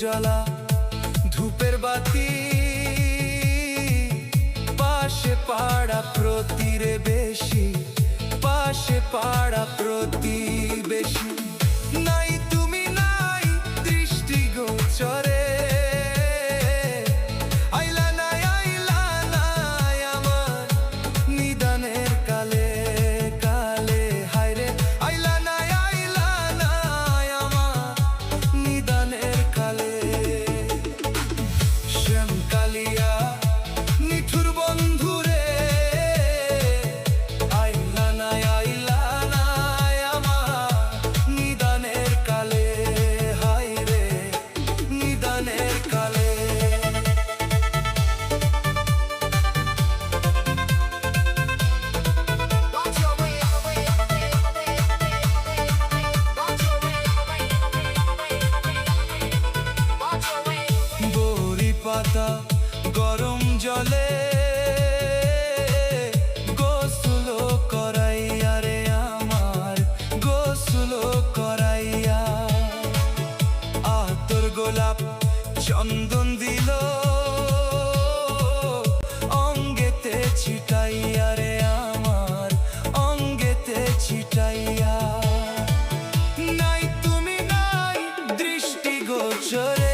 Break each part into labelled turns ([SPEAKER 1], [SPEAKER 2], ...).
[SPEAKER 1] জ্বলা ধূপের বাতি, পাশে পাড়া প্রতিবেশী, পাশে পাড়া প্রতিবেশী। নাই তুমি নাই দৃষ্টিগোচরে, আইলা নাই আমার নিদানের কালে কালে। হায়রে আইলা নাই আমার নিদানের কালে। শ্যামকালিয়া নিঠুর বন্ধুরে, আইলা নাই আমার নিদানের কালে। হায়রে নিদানের কালে। বড়ি পাতা গরম জলে গোসল করাইয়া রে আমার, গোসল করাইয়া। আতর গোলাপ চন্দন দিল অঙ্গেতে ছিটাইয়া রে আমার, অঙ্গেতে ছিটাইয়া। নাই তুমি নাই দৃষ্টিগোচরে,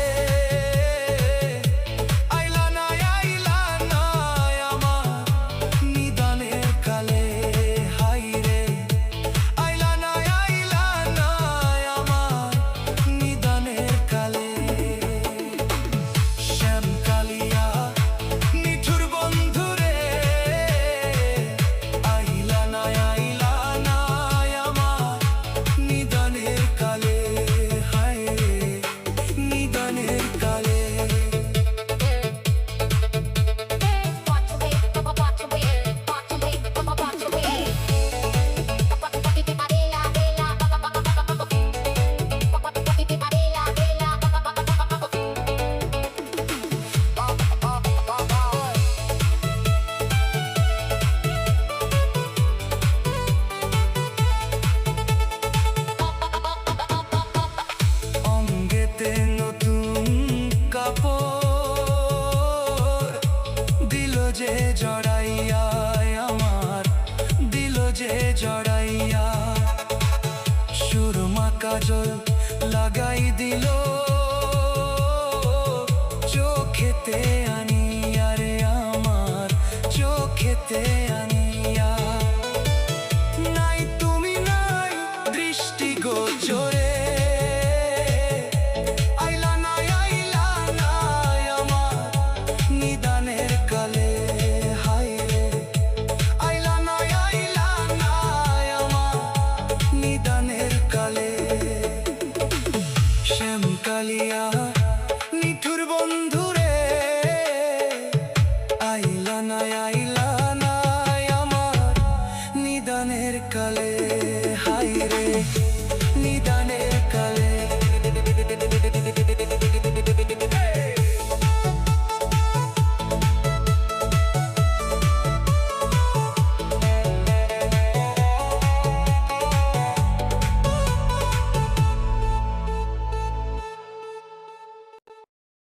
[SPEAKER 1] যে জড়াইয়া আমার, দিল যে জড়াইয়া। সুরমা কাজল লাগাই দিল চোখেতে আনিয়া রে আমার, চোখেতে আনিয়া। নাই তুমি নাই দৃষ্টিগোচরে, নিদানের কালে। হায়রে আইলা নাই আমার নিদানের কালে। শ্যামকালিয়া নিঠুর বন্ধুরে, আইলা নাই আমার নিদানের কালে। হায়রে নিদানের কালে।